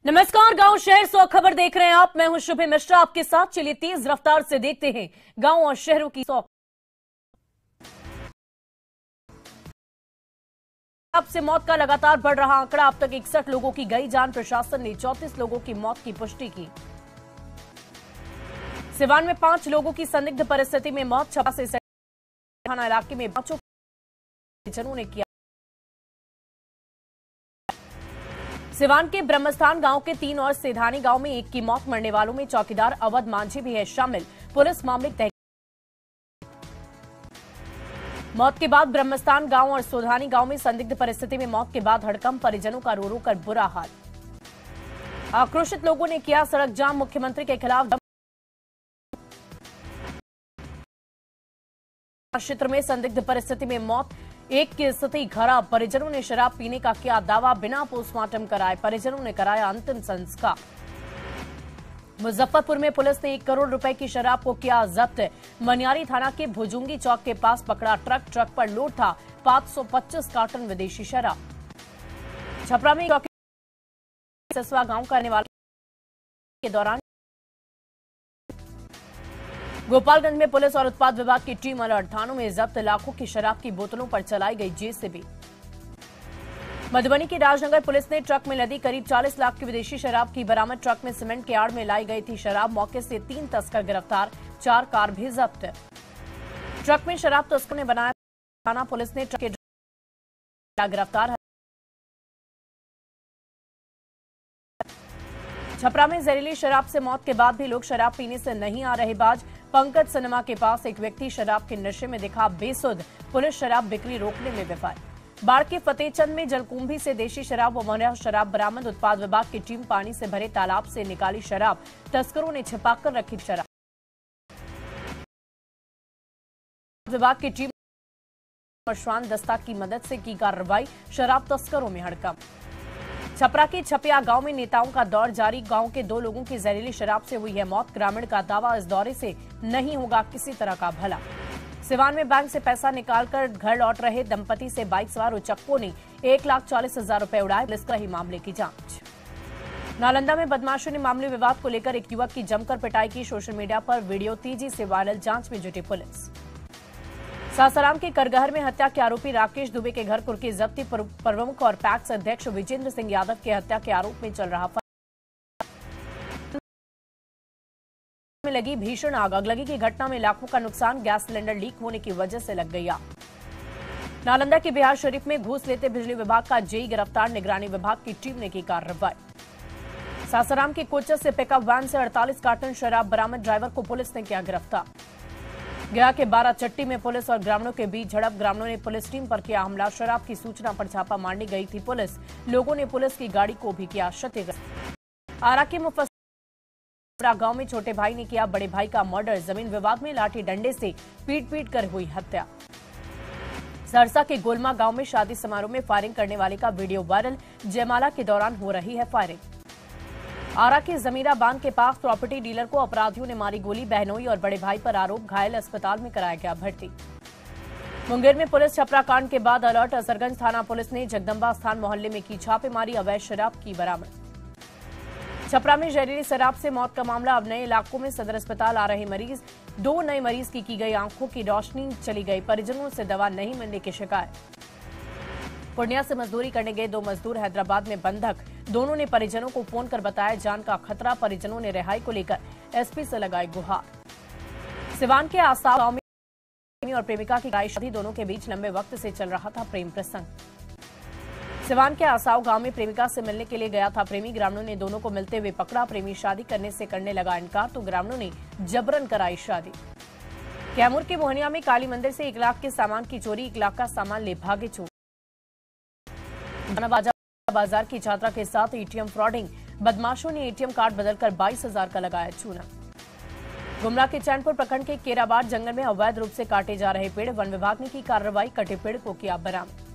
नमस्कार, गांव शहर 100 खबर देख रहे हैं आप। मैं हूं शुभे मिश्रा आपके साथ। चलिए तेज रफ्तार से देखते हैं गांव और शहरों की 100 से मौत का लगातार बढ़ रहा आंकड़ा। अब तक 61 लोगों की गई जान। प्रशासन ने 34 लोगों की मौत की पुष्टि की। सिवान में 5 लोगों की संदिग्ध परिस्थिति में मौत। छपरा से थाना इलाके में 5 जनों ने किया। सिवान के ब्रह्मस्थान गांव के 3 और सेधानी गांव में 1 की मौत। मरने वालों में चौकीदार अवध मांझी भी है शामिल। पुलिस मामले तहकीकात। मौत के बाद ब्रह्मस्थान गांव और सोधानी गांव में संदिग्ध परिस्थिति में मौत के बाद हड़कंप। परिजनों का रो रो कर बुरा हाल। आक्रोशित लोगों ने किया सड़क जाम। मुख्यमंत्री के खिलाफ क्षेत्र में संदिग्ध परिस्थिति में मौत। 1 की स्थिति खराब। परिजनों ने शराब पीने का किया दावा। बिना पोस्टमार्टम कराए परिजनों ने कराया अंतिम संस्कार। मुजफ्फरपुर में पुलिस ने 1 करोड़ रुपए की शराब को किया जब्त। मनियारी थाना के भुजुंगी चौक के पास पकड़ा ट्रक पर लोड था 525 कार्टन विदेशी शराब। छपरा में ससवा गांव का रहने वाले के दौरान गोपालगंज में पुलिस और उत्पाद विभाग की टीम अलर्ट। थानों में जब्त लाखों की शराब की बोतलों पर चलाई गई जेसीबी। मधुबनी की राजनगर पुलिस ने ट्रक में लदी करीब 40 लाख की विदेशी शराब की बरामद। ट्रक में सीमेंट के आड़ में लाई गई थी शराब। मौके से 3 तस्कर गिरफ्तार। 4 कार भी जब्त। ट्रक में शराब तस्कर ने बनाया। थाना पुलिस ने ट्रक के गिरफ्तार। छपरा में जहरीली शराब से मौत के बाद भी लोग शराब पीने से नहीं आ रहे बाज। पंकज सिनेमा के पास एक व्यक्ति शराब के नशे में दिखा बेसुध। पुलिस शराब बिक्री रोकने में विफल। बाढ़ के फतेहचंद में जलकुंभी से देशी शराब व मौर्या शराब बरामद। उत्पाद विभाग की टीम पानी से भरे तालाब से निकाली शराब। तस्करों ने छिपाकर रखी शराब। विभाग की टीम श्वान दस्ता की मदद से की कार्रवाई। शराब तस्करों में हड़कंप। छपरा के छपिया गांव में नेताओं का दौर जारी। गांव के 2 लोगों की जहरीली शराब से हुई है मौत। ग्रामीण का दावा इस दौरे से नहीं होगा किसी तरह का भला। सिवान में बैंक से पैसा निकालकर घर लौट रहे दंपति से बाइक सवार उचक्कों ने 1,40,000 रुपए उड़ाए। पुलिस कर रही मामले की जांच। नालंदा में बदमाशों ने मामूली विवाद को लेकर एक युवक की जमकर पिटाई की। सोशल मीडिया पर वीडियो तेजी से वायरल। जांच में जुटी पुलिस। सासाराम के करगहर में हत्या के आरोपी राकेश दुबे के घर कुर्की जब्ती। प्रमुख और पैक्स अध्यक्ष विजेंद्र सिंह यादव के हत्या के आरोप में चल रहा में लगी भीषण आग। अगलगी की घटना में लाखों का नुकसान। गैस सिलेंडर लीक होने की वजह से लग गई आग। नालंदा के बिहार शरीफ में घूस लेते बिजली विभाग का जेई गिरफ्तार। निगरानी विभाग की टीम ने की कार्रवाई। सासाराम के कोचर से पिकअप वैन से 48 कार्टन शराब बरामद। ड्राइवर को पुलिस ने किया गिरफ्तार। गया के 12 चट्टी में पुलिस और ग्रामीणों के बीच झड़प। ग्रामीणों ने पुलिस टीम पर किया हमला। शराब की सूचना पर छापा मारने गई थी पुलिस। लोगों ने पुलिस की गाड़ी को भी किया क्षतिग्रस्त। आरा के मुफस्सिल गांव में छोटे भाई ने किया बड़े भाई का मर्डर। जमीन विवाद में लाठी डंडे से पीट कर हुई हत्या। सरसा के गोलमा गांव में शादी समारोह में फायरिंग करने वाले का वीडियो वायरल। जयमाला के दौरान हो रही है फायरिंग। आरा के जमीरा बांध के पास प्रॉपर्टी डीलर को अपराधियों ने मारी गोली। बहनोई और बड़े भाई पर आरोप। घायल अस्पताल में कराया गया भर्ती। मुंगेर में पुलिस छपरा कांड के बाद अलर्ट। असरगंज थाना पुलिस ने जगदम्बा स्थान मोहल्ले में की छापेमारी। अवैध शराब की बरामद। छपरा में जहरीली शराब से मौत का मामला। अब नए इलाकों में सदर अस्पताल आ रहे मरीज। 2 नए मरीज की गई आंखों की रोशनी चली गई। परिजनों से दवा नहीं मिलने की शिकायत। पूर्णिया से मजदूरी करने गए 2 मजदूर हैदराबाद में बंधक। दोनों ने परिजनों को फोन कर बताया जान का खतरा। परिजनों ने रिहाई को लेकर एसपी से लगाई गुहार। सिवान के आसाव गांव में और प्रेमिका की शादी। दोनों के बीच लंबे वक्त से चल रहा था प्रेम प्रसंग। सिवान के आसाव गांव में प्रेमिका से मिलने के लिए गया था प्रेमी। ग्रामीणों ने दोनों को मिलते हुए पकड़ा। प्रेमी शादी करने से करने लगा इनकार तो ग्रामीणों ने जबरन कराई शादी। कैमूर के मोहनिया में काली मंदिर से 1 लाख के सामान की चोरी। 1 लाख का सामान ले भागे चोर। बाजार की छात्रा के साथ एटीएम फ्रॉडिंग। बदमाशों ने एटीएम कार्ड बदलकर 22,000 का लगाया चूना। गुमला के चैनपुर प्रखंड के केराबाड़ जंगल में अवैध रूप से काटे जा रहे पेड़। वन विभाग ने की कार्रवाई। कटे पेड़ को किया बरामद।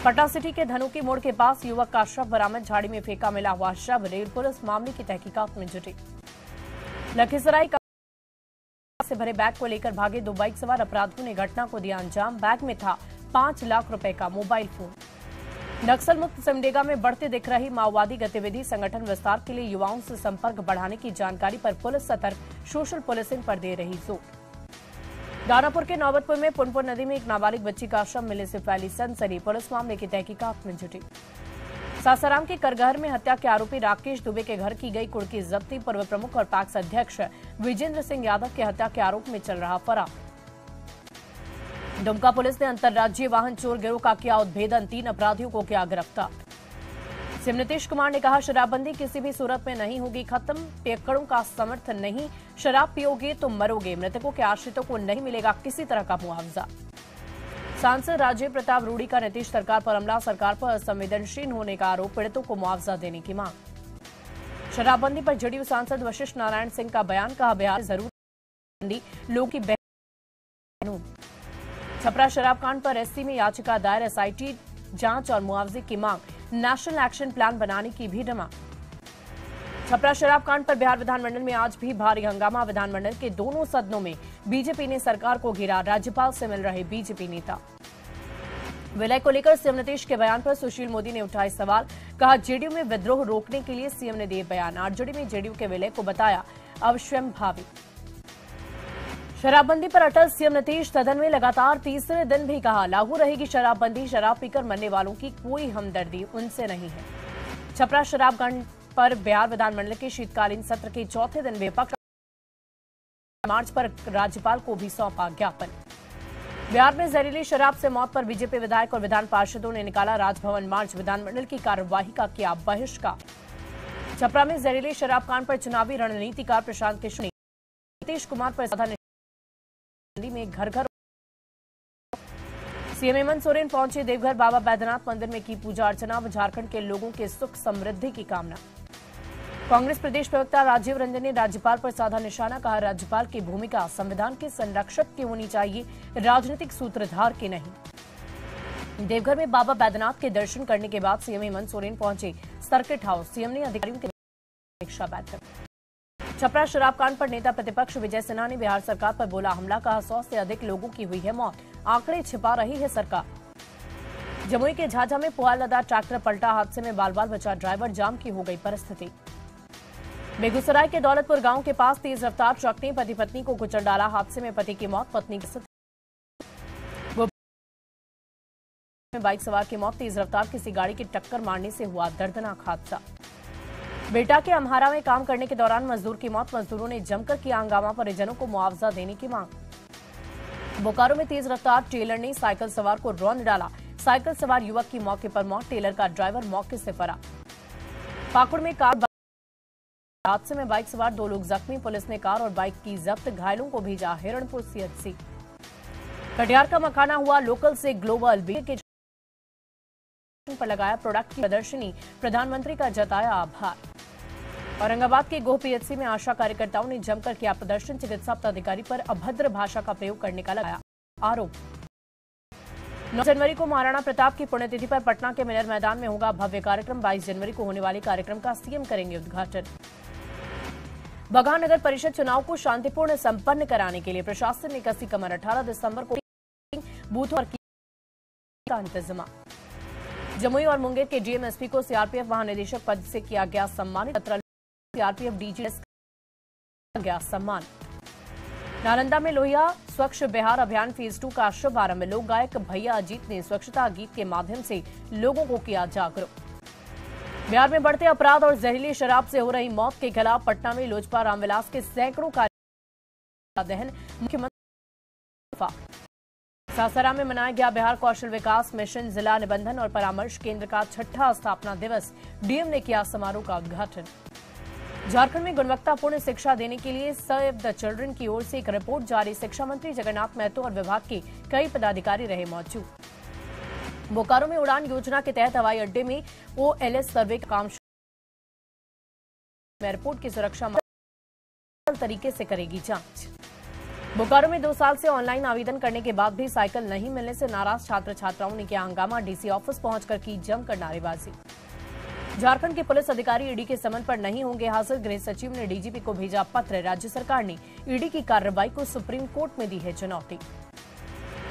पटना सिटी के धनुकी मोड़ के पास युवक का शव बरामद। झाड़ी में फेंका मिला हुआ शव। रेल पुलिस मामले की तहकीकात में जुटी। लखीसराय से भरे बैग को लेकर भागे 2 बाइक सवार अपराधियों ने घटना को दिया अंजाम। बैग में था 5 लाख रुपए का मोबाइल फोन। नक्सल मुक्त सिमडेगा में बढ़ते दिख रही माओवादी गतिविधि, संगठन विस्तार के लिए युवाओं से संपर्क बढ़ाने की जानकारी पर पुलिस सतर्क, सोशल पुलिसिंग पर दे रही जोर। दानापुर के नौबतपुर में पुनपुन नदी में एक नाबालिग बच्ची का शव मिलने से फैली सनसनी, पुलिस मामले की तहकीकात में जुटी। सासाराम के करगहर में हत्या के आरोपी राकेश दुबे के घर की गई कुर्की जब्ती, पूर्व प्रमुख और पैक्स अध्यक्ष विजेंद्र सिंह यादव की हत्या के आरोप में चल रहा फरार। दुमका पुलिस ने अंतर्राज्यीय वाहन चोर गिरोह का किया उद्भेदन, 3 अपराधियों को किया गिरफ्तार। सीएम नीतीश कुमार ने कहा, शराबबंदी किसी भी सूरत में नहीं होगी खत्म, पियक्कड़ों का समर्थन नहीं, शराब पियोगे तो मरोगे, मृतकों के आश्रितों को नहीं मिलेगा किसी तरह का मुआवजा। सांसद राजीव प्रताप रूडी का नीतीश सरकार पर हमला, सरकार पर असंवेदनशील होने का आरोप, पीड़ितों को मुआवजा देने की मांग। शराबबंदी पर जदयू सांसद वशिष्ठ नारायण सिंह का बयान, कहा बिहार जरूर लोगों की बहन। छपरा शराब कांड पर एससी में याचिका दायर, एसआईटी जांच और मुआवजे की मांग, नेशनल एक्शन प्लान बनाने की भी डिमांड। छपरा शराब कांड पर बिहार विधानमंडल में आज भी भारी हंगामा, विधानमंडल के दोनों सदनों में बीजेपी ने सरकार को घेरा, राज्यपाल से मिल रहे बीजेपी नेता। विलय को लेकर सीएम नीतीश के बयान पर सुशील मोदी ने उठाए सवाल, कहा जेडीयू में विद्रोह रोकने के लिए सीएम ने दिए बयान, आरजेडी में जेडीयू के विलय को बताया अवश्यंभावी। शराबबंदी पर अटल सीएम नीतीश, सदन में लगातार तीसरे दिन भी कहा लागू रहेगी शराबबंदी, शराब पीकर मरने वालों की कोई हमदर्दी उनसे नहीं है। छपरा शराब कांड पर बिहार विधानमंडल के शीतकालीन सत्र के चौथे दिन विपक्ष मार्च पर राज्यपाल को भी सौंपा ज्ञापन। बिहार में जहरीली शराब से मौत पर बीजेपी विधायक और विधान पार्षदों ने निकाला राजभवन मार्च, विधानमंडल की कार्यवाही का किया बहिष्कार। छपरा में जहरीली शराब कांड पर चुनावी रणनीतिकार प्रशांत किशोर ने नीतीश कुमार पर साधा में घर घर। सीएम हेमंत सोरेन पहुंचे देवघर, बाबा बैद्यनाथ मंदिर में की पूजा अर्चना, झारखंड के लोगों के सुख समृद्धि की कामना। कांग्रेस प्रदेश प्रवक्ता राजीव रंजन ने राज्यपाल पर साधा निशाना, कहा राज्यपाल की भूमिका संविधान के संरक्षक की होनी चाहिए, राजनीतिक सूत्रधार की नहीं। देवघर में बाबा बैद्यनाथ के दर्शन करने के बाद सीएम हेमंत सोरेन पहुंचे सर्किट हाउस, सीएम ने अधिकारियों की समीक्षा बैठक। छपरा शराब कांड पर नेता प्रतिपक्ष विजय सिन्हा ने बिहार सरकार पर बोला हमला, कहा 100 से अधिक लोगों की हुई है मौत, आंकड़े छिपा रही है सरकार। जमुई के झाझा में पुआल लदा ट्रैक्टर पलटा, हादसे में बाल बाल बचा ड्राइवर, जाम की हो गई परिस्थिति। बेगूसराय के दौलतपुर गांव के पास तेज रफ्तार ट्रक ने पति पत्नी को कुचल डाला, हादसे में पति की मौत, पत्नी की बाइक सवार की मौत, तेज रफ्तार किसी गाड़ी की टक्कर मारने से हुआ दर्दनाक हादसा। बेटा के अम्हारा में काम करने के दौरान मजदूर की मौत, मजदूरों ने जमकर किया हंगामा, परिजनों को मुआवजा देने की मांग। बोकारो में तेज रफ्तार टेलर ने साइकिल सवार को रौंद डाला, साइकिल सवार युवक की मौके पर मौत, टेलर का ड्राइवर मौके से फरार। पाकुड़ में कार हादसे में बाइक सवार 2 लोग जख्मी, पुलिस ने कार और बाइक की जब्त, घायलों को भेजा हिरणपुर सीएचसी। कटिहार का मखाना हुआ लोकल से ग्लोबल, के पर लगाया प्रोडक्ट की प्रदर्शनी, प्रधानमंत्री का जताया आभार। औरंगाबाद के गोह पीएचसी में आशा कार्यकर्ताओं ने जमकर किया प्रदर्शन, चिकित्सा पदाधिकारी पर अभद्र भाषा का प्रयोग करने का लगाया आरोप। 9 जनवरी को महाराणा प्रताप की पुण्यतिथि पर पटना के मिलर मैदान में होगा भव्य कार्यक्रम, 22 जनवरी को होने वाले कार्यक्रम का सीएम करेंगे उद्घाटन। बगहा नगर परिषद चुनाव को शांतिपूर्ण संपन्न कराने के लिए प्रशासन ने कसी कमर, 18 दिसंबर को बूथों और का इंतजाम। जमुई और मुंगेर के डीएमएसपी को सीआरपीएफ महानिदेशक पद से किया गया सम्मानित, सीआरपीएफ डीजी गया सम्मान। नालंदा में लोहिया स्वच्छ बिहार अभियान फेज 2 का शुभारंभ, लोक गायक भैया अजीत ने स्वच्छता गीत के माध्यम से लोगों को किया जागरूक। बिहार में बढ़ते अपराध और जहरीली शराब से हो रही मौत के खिलाफ पटना में लोजपा रामविलास के सैकड़ों कार्य दहन, मुख्यमंत्री। सासाराम में मनाया गया बिहार कौशल विकास मिशन जिला निबंधन और परामर्श केंद्र का 6ठा स्थापना दिवस, डीएम ने किया समारोह का उद्घाटन। झारखंड में गुणवत्तापूर्ण शिक्षा देने के लिए सेव द चिल्ड्रन की ओर से एक रिपोर्ट जारी, शिक्षा मंत्री जगन्नाथ महतो और विभाग के कई पदाधिकारी रहे मौजूद। बोकारो में उड़ान योजना के तहत हवाई अड्डे में ओएलएस सर्वे का काम, एयरपोर्ट की सुरक्षा तरीके से करेगी जांच। बोकारो में 2 साल से ऑनलाइन आवेदन करने के बाद भी साइकिल नहीं मिलने से नाराज छात्र छात्राओं ने किया हंगामा, डीसी ऑफिस पहुंचकर की जमकर नारेबाजी। झारखंड के पुलिस अधिकारी ईडी के समन पर नहीं होंगे हाजिर, गृह सचिव ने डीजीपी को भेजा पत्र, राज्य सरकार ने ईडी की कार्रवाई को सुप्रीम कोर्ट में दी है चुनौती।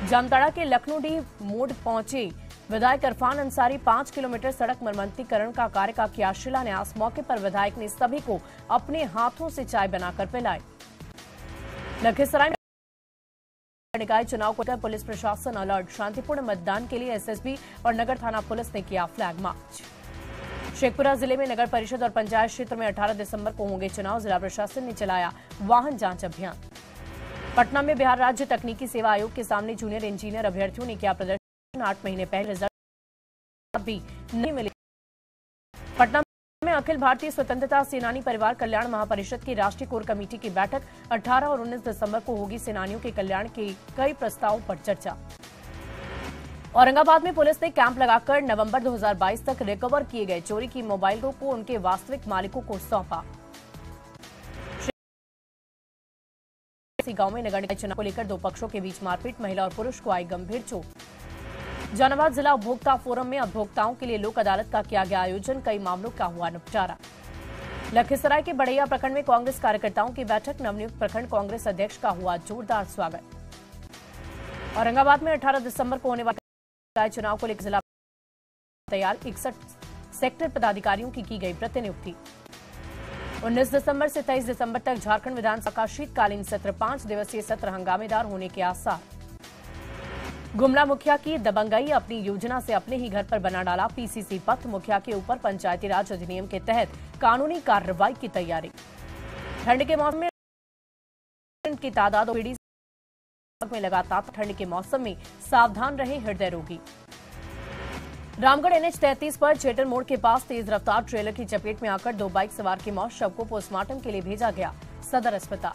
जामताड़ा के लखनऊ डी मोड़ पहुंचे विधायक इरफान अंसारी 5 किलोमीटर सड़क मरम्मतीकरण का कार्य का किया शिलान्यास। मौके पर विधायक ने सभी को अपने हाथों से चाय बनाकर पिलाई। लखीसराय निकाय चुनाव को लेकर पुलिस प्रशासन अलर्ट। शांतिपूर्ण मतदान के लिए एसएसबी और नगर थाना पुलिस ने किया फ्लैग मार्च। शेखपुरा जिले में नगर परिषद और पंचायत क्षेत्र में 18 दिसंबर को होंगे चुनाव। जिला प्रशासन ने चलाया वाहन जांच अभियान। पटना में बिहार राज्य तकनीकी सेवा आयोग के सामने जूनियर इंजीनियर अभ्यर्थियों ने किया प्रदर्शन। 8 महीने पहले रिजल्ट भी नहीं मिले। पटना में अखिल भारतीय स्वतंत्रता सेनानी परिवार कल्याण महापरिषद की राष्ट्रीय कोर कमेटी की बैठक 18 और 19 दिसंबर को होगी। सेनानियों के कल्याण के कई प्रस्तावों पर चर्चा। औरंगाबाद में पुलिस ने कैंप लगाकर नवंबर 2022 तक रिकवर किए गए चोरी की मोबाइलों को उनके वास्तविक मालिकों को सौंपा। गांव में नगर निकाय चुनाव को लेकर दो पक्षों के बीच मारपीट। महिला और पुरुष को आई गंभीर चोट। जहानाबाद जिला उपभोक्ता फोरम में उपभोक्ताओं के लिए लोक अदालत का किया गया आयोजन। कई मामलों का हुआ निपटारा। लखीसराय के बढ़ैया प्रखंड में कांग्रेस कार्यकर्ताओं की बैठक। नवनियुक्त प्रखंड कांग्रेस अध्यक्ष का हुआ जोरदार स्वागत। औरंगाबाद में 18 दिसंबर को होने वाले चुनाव को लेकर जिला तैयार। 61 सेक्टर पदाधिकारियों की गई प्रतिनियुक्ति। 19 दिसंबर से 23 दिसंबर तक झारखंड विधानसभा का शीतकालीन सत्र। 5 दिवसीय सत्र हंगामेदार होने के आसार। गुमला मुखिया की दबंगई। अपनी योजना से अपने ही घर पर बना डाला पीसीसी पथ। मुखिया के ऊपर पंचायती राज अधिनियम के तहत कानूनी कार्रवाई की तैयारी। ठंड के मौसम में की तादाद में लगातार। ठंड के मौसम में सावधान रहे हृदय रोगी। रामगढ़ NH 33 पर चेटर मोड़ के पास तेज रफ्तार ट्रेलर की चपेट में आकर 2 बाइक सवार की मौत। शव को पोस्टमार्टम के लिए भेजा गया सदर अस्पताल।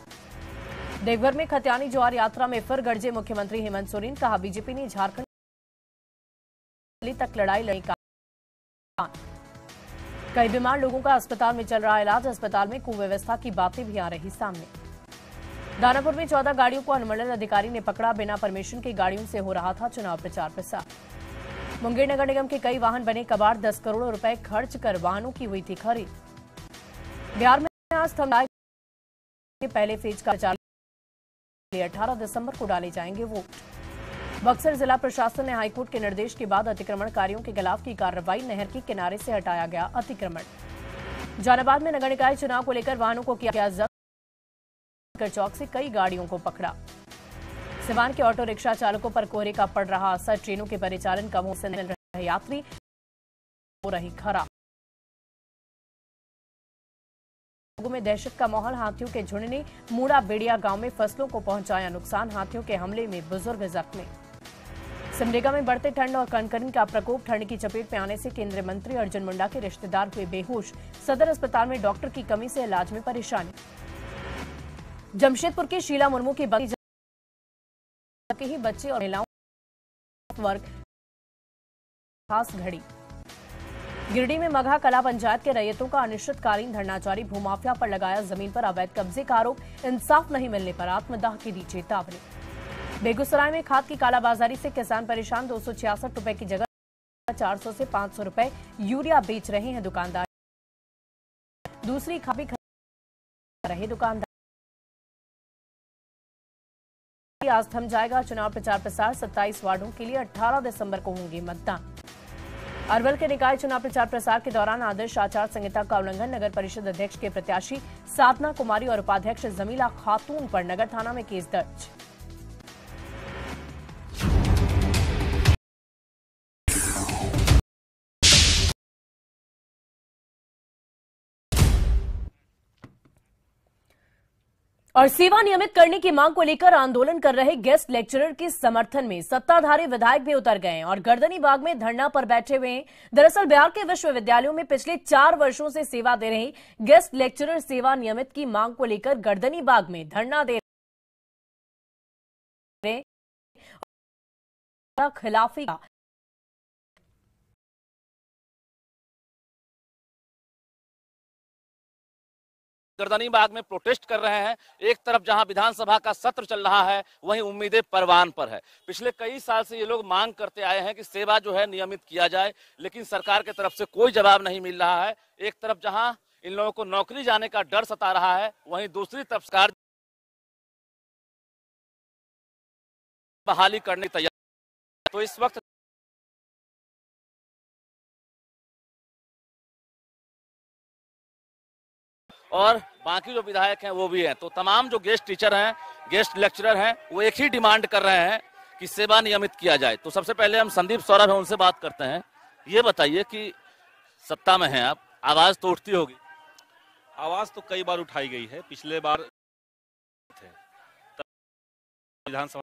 देवघर में खतियानी ज्वार यात्रा में फिर गरजे मुख्यमंत्री हेमंत सोरेन। कहा बीजेपी ने झारखंड तक लड़ाई लड़ी का। कई बीमार लोगों का अस्पताल में चल रहा इलाज। अस्पताल में कुव्यवस्था की बातें भी आ रही सामने। दानापुर में 14 गाड़ियों को अनुमंडल अधिकारी ने पकड़ा। बिना परमिशन की गाड़ियों से हो रहा था चुनाव प्रचार प्रसार। मुंगेर नगर निगम के कई वाहन बने कबाड़। 10 करोड़ रुपए खर्च कर वाहनों की हुई थी खरीद। बिहार में आज थमदाय के पहले फेज का प्रचार 18 दिसंबर को डाले जाएंगे वोट। बक्सर जिला प्रशासन ने हाईकोर्ट के निर्देश के बाद अतिक्रमणकारियों के खिलाफ की कार्रवाई। नहर के किनारे से हटाया गया अतिक्रमण। जहानाबाद में नगर निकाय चुनाव को लेकर वाहनों को किया जब्त। चौक से कई गाड़ियों को पकड़ा। सिवान के ऑटो रिक्शा चालकों पर कोहरे का पड़ रहा असर। ट्रेनों के परिचालन कम से मिल रहे यात्री हो रही खराब। लोगों में दहशत का माहौल। हाथियों के झुंड ने मूड़ा बेड़िया गांव में फसलों को पहुंचाया नुकसान। हाथियों के हमले में बुजुर्ग जख्मी। सिमडेगा में बढ़ते ठंड और कनकनी का प्रकोप। ठंड की चपेट में आने से केंद्रीय मंत्री अर्जुन मुंडा के रिश्तेदार हुए बेहोश। सदर अस्पताल में डॉक्टर की कमी से इलाज में परेशानी। जमशेदपुर की शीला मुर्मू की बगी के ही बच्चे और महिलाओं वर्ग खास घड़ी। गिरिडीह में मघा कला पंचायत के रैयतों का अनिश्चितकालीन धरना जारी। भूमाफिया पर लगाया जमीन पर अवैध कब्जे का आरोप। इंसाफ नहीं मिलने पर आत्मदाह की दी चेतावनी। बेगूसराय में खाद की कालाबाजारी से किसान परेशान। 266 रुपए की जगह 400 से 500 रुपए यूरिया बेच रहे हैं दुकानदार। दूसरी खाद भी खरीद रहे दुकानदार। आज थम जाएगा चुनाव प्रचार प्रसार। 27 वार्डों के लिए 18 दिसंबर को होंगे मतदान। अरवल के निकाय चुनाव प्रचार प्रसार के दौरान आदर्श आचार संहिता का उल्लंघन। नगर परिषद अध्यक्ष के प्रत्याशी साधना कुमारी और उपाध्यक्ष जमीला खातून पर नगर थाना में केस दर्ज। और सेवा नियमित करने की मांग को लेकर आंदोलन कर रहे गेस्ट लेक्चरर के समर्थन में सत्ताधारी विधायक भी उतर गए और गर्दनी बाग में धरना पर बैठे हुए हैं। दरअसल बिहार के विश्वविद्यालयों में पिछले 4 वर्षों से सेवा दे रहे गेस्ट लेक्चरर सेवा नियमित की मांग को लेकर गर्दनी बाग में धरना दे रहे खिलाफी गर्दनी बाग में प्रोटेस्ट कर रहे हैं। एक तरफ जहां विधानसभा का सत्र चल रहा है वहीं उम्मीदें परवान पर है। पिछले कई साल से ये लोग मांग करते आए हैं कि सेवा जो है नियमित किया जाए, लेकिन सरकार की तरफ से कोई जवाब नहीं मिल रहा है। एक तरफ जहां इन लोगों को नौकरी जाने का डर सता रहा है, वहीं दूसरी तरफ सरकार बहाली करने तैयार। तो इस वक्त और बाकी जो विधायक हैं वो भी हैं। तो तमाम जो गेस्ट टीचर हैं, गेस्ट लेक्चरर हैं, वो एक ही डिमांड कर रहे हैं कि सेवा नियमित किया जाए। तो सबसे पहले हम संदीप सौरभ हैं, उनसे बात करते हैं। ये बताइए कि सत्ता में हैं आप, आवाज तो उठती होगी। आवाज तो कई बार उठाई गई है। पिछले बार थे विधानसभा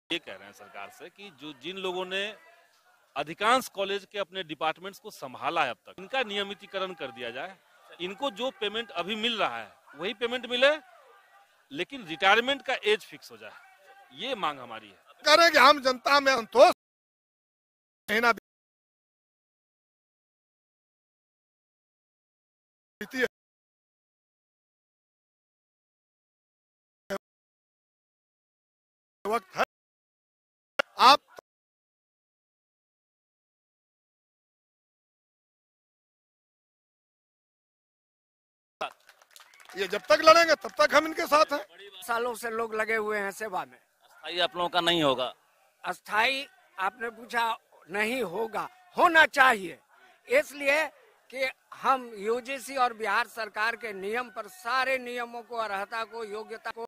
ये कह रहे हैं सरकार से कि जो जिन लोगों ने अधिकांश कॉलेज के अपने डिपार्टमेंट्स को संभाला है अब तक, इनका नियमितीकरण कर दिया जाए। इनको जो पेमेंट अभी मिल रहा है वही पेमेंट मिले, लेकिन रिटायरमेंट का एज फिक्स हो जाए, ये मांग हमारी है। कह रहे हैं कि हम जनता में संतोष वक्त है, आप ये जब तक लड़ेंगे तब तक हम इनके साथ हैं। सालों से लोग लगे हुए हैं सेवा में। अस्थायी आप लोगों का नहीं होगा? अस्थाई आपने पूछा, नहीं होगा, होना चाहिए। इसलिए कि हम यूजीसी और बिहार सरकार के नियम पर, सारे नियमों को, अर्हता को, योग्यता को,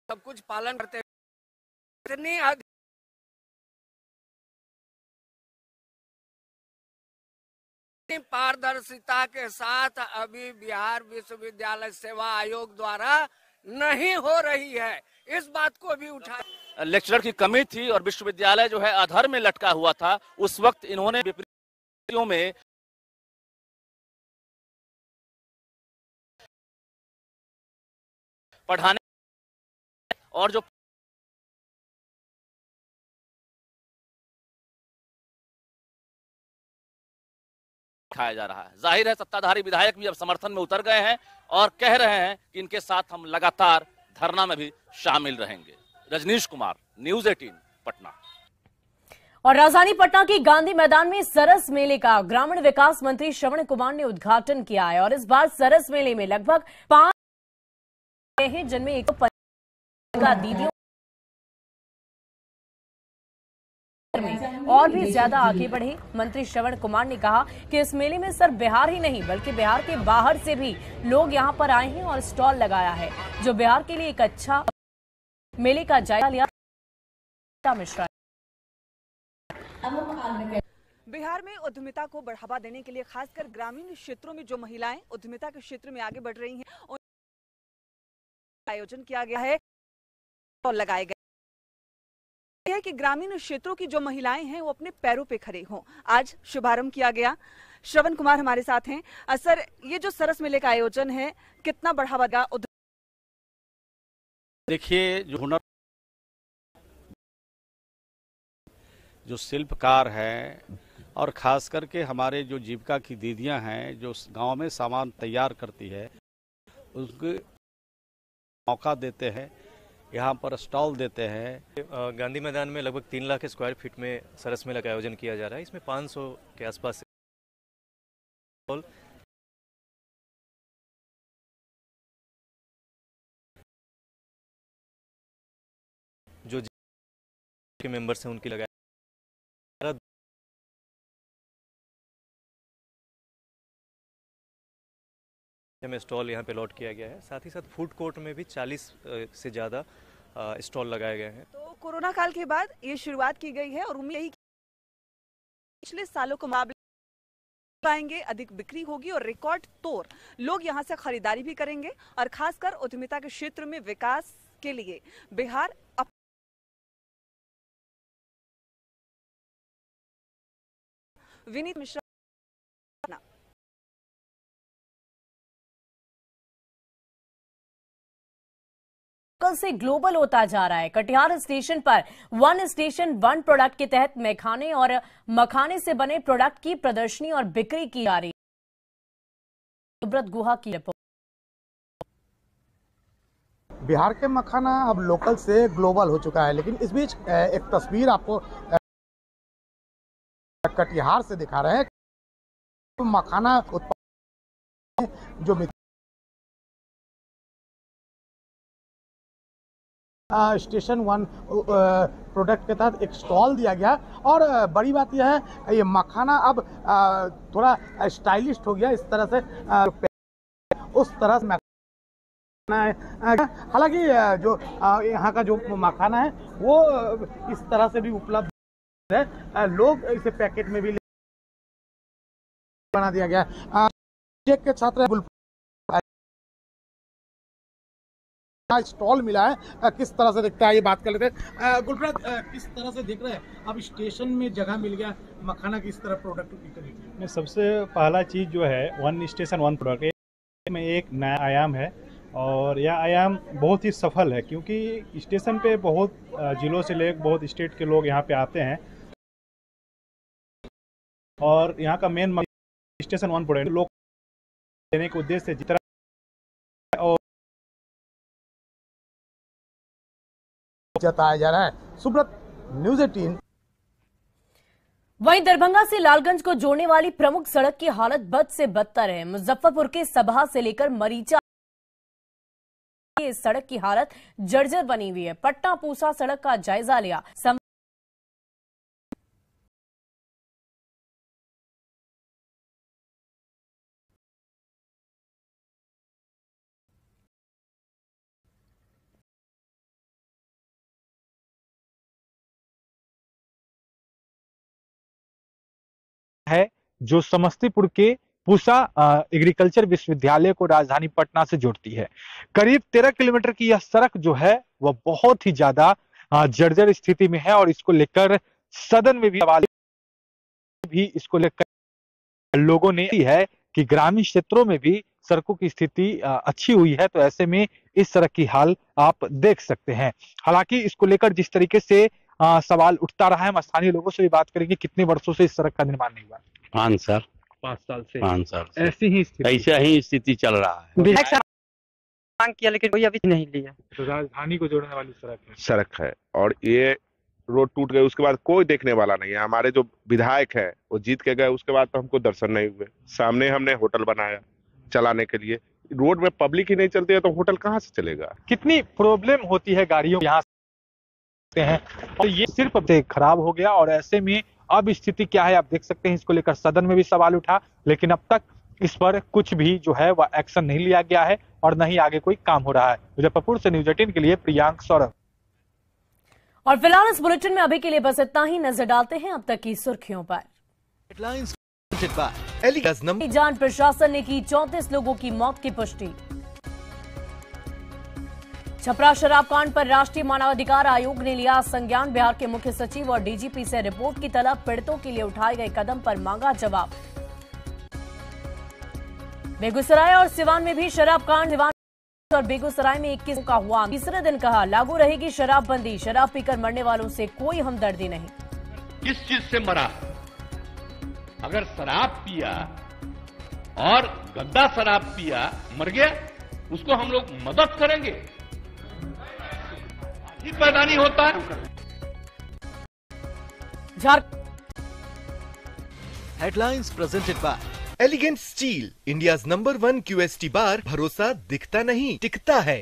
सब कुछ पालन करते इतनी पारदर्शिता के साथ अभी बिहार विश्वविद्यालय सेवा आयोग द्वारा नहीं हो रही है। इस बात को भी उठा, लेक्चरर की कमी थी और विश्वविद्यालय जो है अधर में लटका हुआ था। उस वक्त इन्होंने विपरीतों में पढ़ाने और जो उठाया जा रहा है। जाहिर है सत्ताधारी विधायक भी अब समर्थन में उतर गए हैं और कह रहे हैं कि इनके साथ हम लगातार धरना में भी शामिल रहेंगे। रजनीश कुमार, न्यूज़ 18 पटना। और राजधानी पटना की गांधी मैदान में सरस मेले का ग्रामीण विकास मंत्री श्रवण कुमार ने उद्घाटन किया है। और इस बार सरस मेले में लगभग 5 हैं, जिनमें 115 दीदियों में और भी ज्यादा आगे बढ़े। मंत्री श्रवण कुमार ने कहा कि इस मेले में सिर्फ बिहार ही नहीं बल्कि बिहार के बाहर से भी लोग यहां पर आए हैं और स्टॉल लगाया है, जो बिहार के लिए एक अच्छा मेले का जायजा लिया। मिश्रा, बिहार में उद्यमिता को बढ़ावा देने के लिए खासकर ग्रामीण क्षेत्रों में जो महिलाएं उद्यमिता के क्षेत्र में आगे बढ़ रही हैं, आयोजन किया गया है और लगाए गए है कि ग्रामीण क्षेत्रों की जो महिलाएं हैं वो अपने पैरों पे खड़े हों। आज शुभारंभ किया गया। श्रवण कुमार हमारे साथ हैं। सर, ये जो सरस मेले का आयोजन है कितना बढ़ावा देगा? देखिए, जो हुनर, जो शिल्पकार है और खास करके हमारे जो जीविका की दीदियां हैं जो गांव में सामान तैयार करती है, उनको मौका देते हैं, यहाँ पर स्टॉल देते हैं। गांधी मैदान में लगभग 3 लाख स्क्वायर फीट में सरस मेला का आयोजन किया जा रहा है। इसमें 500 के आसपास जो के मेंबर्स हैं उनकी लगाया में स्टॉल यहाँ पे लॉट किया गया है। साथ ही साथ फूड कोर्ट में भी 40 से ज़्यादा स्टॉल लगाए गए हैं। तो कोरोना काल के बाद ये शुरुआत की गई है और उम्मीद यही पिछले सालों के मुकाबले आएंगे, अधिक बिक्री होगी और रिकॉर्ड तोड़ लोग यहाँ से खरीदारी भी करेंगे। और खासकर उद्यमिता के क्षेत्र में विकास के लिए बिहार विनीत मिश्रा। से ग्लोबल होता जा रहा है। कटिहार स्टेशन पर 1 स्टेशन 1 प्रोडक्ट के तहत मैखाने और मखाने से बने प्रोडक्ट की प्रदर्शनी और बिक्री की जा रही है। सुब्रत गुहा की रिपोर्ट। बिहार के मखाना अब लोकल से ग्लोबल हो चुका है, लेकिन इस बीच एक तस्वीर आपको कटिहार से दिखा रहे हैं मखाना उत्पादन जो स्टेशन 1 प्रोडक्ट के तहत एक स्टॉल दिया गया और बड़ी बात यह है ये मखाना अब थोड़ा स्टाइलिश हो गया। इस तरह से उस तरह से हालांकि जो यहाँ का जो मखाना है वो इस तरह से भी उपलब्ध है। लोग इसे पैकेट में भी बना दिया गया। के छात्र स्टॉल मिला है, किस तरह से दिखता है ये बात कर लेते हैं। गुलप्रीत, किस तरह से देख रहे हैं अब स्टेशन में जगह मिल गया मखाना की इस तरह प्रोडक्ट की तरीके में? सबसे पहला चीज़ जो है वन स्टेशन वन प्रोडक्ट में एक नया आयाम है और यह आयाम बहुत ही सफल है क्योंकि स्टेशन पे बहुत जिलों से लेकर बहुत स्टेट के लोग यहाँ पे आते हैं और यहाँ का मेन स्टेशन वन प्रोडक्ट लोग देने के उद्देश्य से जितना और जताया जा रहा है। सुब्रत, न्यूज़ 18। वहीं दरभंगा से लालगंज को जोड़ने वाली प्रमुख सड़क की हालत बद से बदतर है। मुजफ्फरपुर के सबहा से लेकर मरीचा इस सड़क की हालत जर्जर बनी हुई है। पटना पूसा सड़क का जायजा लिया। है जो समस्तीपुर के पूसा एग्रीकल्चर विश्वविद्यालय को राजधानी पटना से जोड़ती है। करीब 13 किलोमीटर की यह सड़क जो है वह बहुत ही ज्यादा जर्जर स्थिति में है और इसको लेकर सदन में भी सवाल भी इसको लेकर लोगों ने है कि ग्रामीण क्षेत्रों में भी सड़कों की स्थिति अच्छी हुई है, तो ऐसे में इस सड़क की हाल आप देख सकते हैं। हालांकि इसको लेकर जिस तरीके से सवाल उठता रहा है, हम स्थानीय लोगों से भी बात करेंगे कितने वर्षों से इस सड़क का निर्माण नहीं हुआ। 5 साल 5 साल से 5 साल से ऐसी ही स्थिति ऐसा ही स्थिति चल रहा है। विधायक साहब मांग किया लेकिन कोई अभी नहीं लिया। तो राजधानी को जोड़ने वाली सड़क है और ये रोड टूट गए उसके बाद कोई देखने वाला नहीं है। हमारे जो विधायक है वो जीत के गए, उसके बाद तो हमको दर्शन नहीं हुए। सामने हमने होटल बनाया चलाने के लिए, रोड में पब्लिक ही नहीं चलती है तो होटल कहाँ से चलेगा। कितनी प्रॉब्लम होती है गाड़ियों यहाँ हैं और ये सिर्फ खराब हो गया और ऐसे में अब स्थिति क्या है आप देख सकते हैं। इसको लेकर सदन में भी सवाल उठा लेकिन अब तक इस पर कुछ भी जो है वह एक्शन नहीं लिया गया है और न ही आगे कोई काम हो रहा है। मुजफ्फरपुर से न्यूज़ 18 के लिए प्रियांक सौरभ। और फिलहाल इस बुलेटिन में अभी के लिए बस इतना ही। नजर डालते हैं अब तक की सुर्खियों पर। जान प्रशासन ने की 34 लोगों की मौत की पुष्टि। छपरा शराब कांड पर राष्ट्रीय मानवाधिकार आयोग ने लिया संज्ञान। बिहार के मुख्य सचिव और डीजीपी से रिपोर्ट की तलब। पीड़ितों के लिए उठाए गए कदम पर मांगा जवाब। बेगूसराय और सिवान में भी शराब कांड। सिवान और बेगूसराय में 21 का हुआ। तीसरे दिन कहा लागू रहेगी शराबबंदी। शराब पीकर मरने वालों से कोई हमदर्दी नहीं। किस चीज से मरा? अगर शराब पिया और गंदा शराब पिया मर गया, उसको हम लोग मदद करेंगे? ही पैदा नहीं होता। Headlines presented by elegant steel, India's number 1 QST बार। भरोसा दिखता नहीं टिकता है।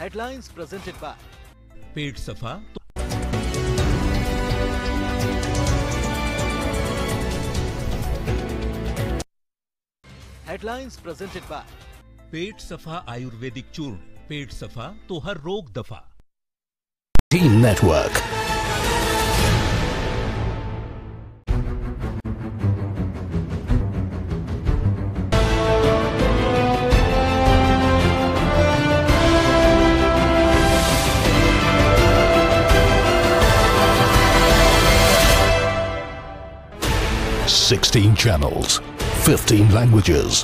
हेडलाइंस प्रेजेंटेड बाय पेट सफा। हेडलाइंस प्रेजेंटेड बाय पेट सफा आयुर्वेदिक चूर्ण। पेट सफा तो हर रोग दफा। Team network. Sixteen channels, 15 languages,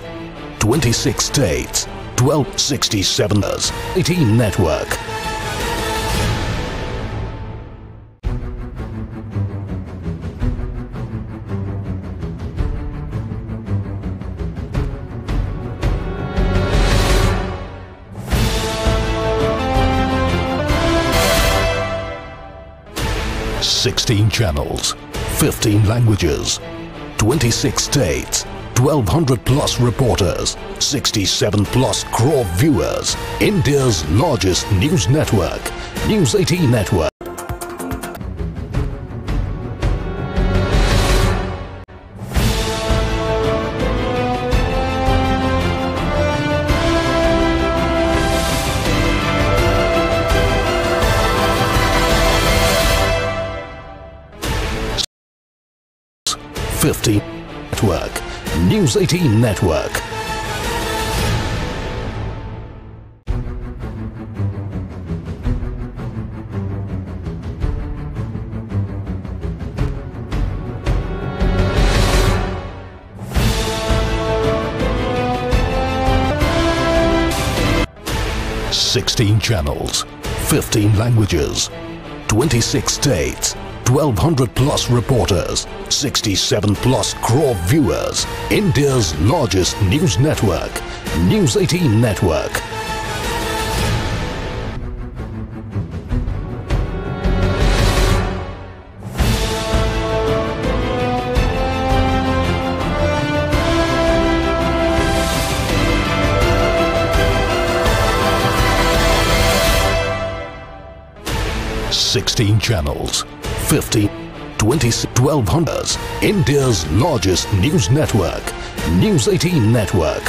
26 states, 1267 hours. Team Network. 16 channels, 15 languages, 26 states, 1,200 plus reporters, 67 plus crore viewers. India's largest news network, News 18 Network. Network, News 18 Network. Sixteen channels, 15 languages, 26 states, 1,200 plus reporters, 67 plus crore viewers. India's largest news network, News 18 Network. Sixteen channels, 50, 20, 1,200. India's largest news network, News 18 Network.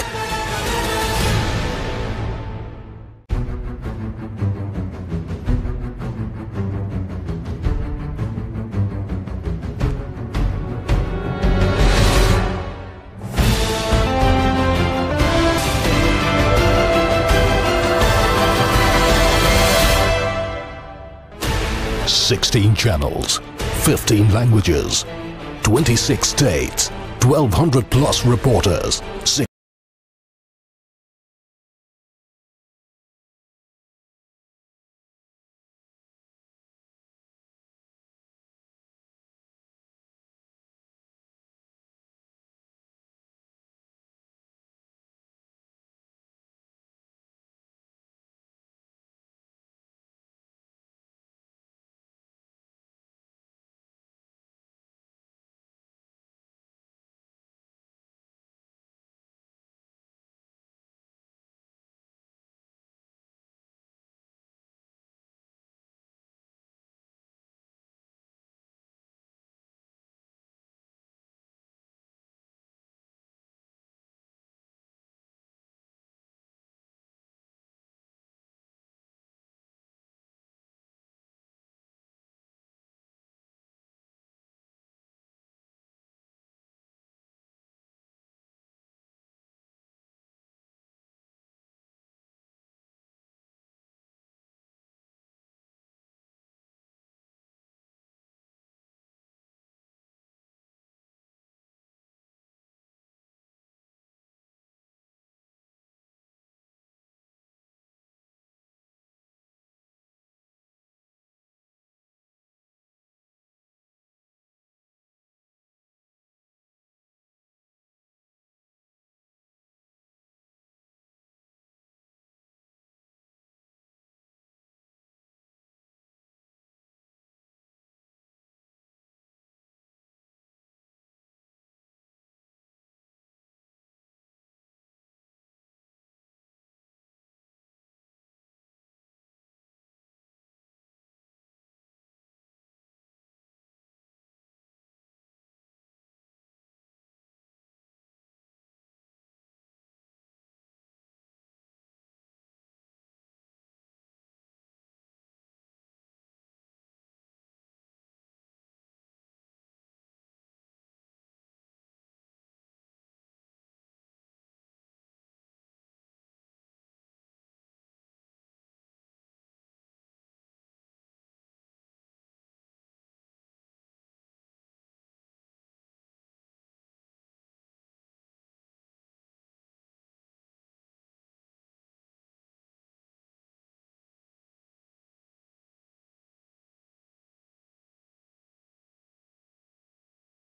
Sixteen channels, 15 languages, 26 states, 1,200 plus reporters.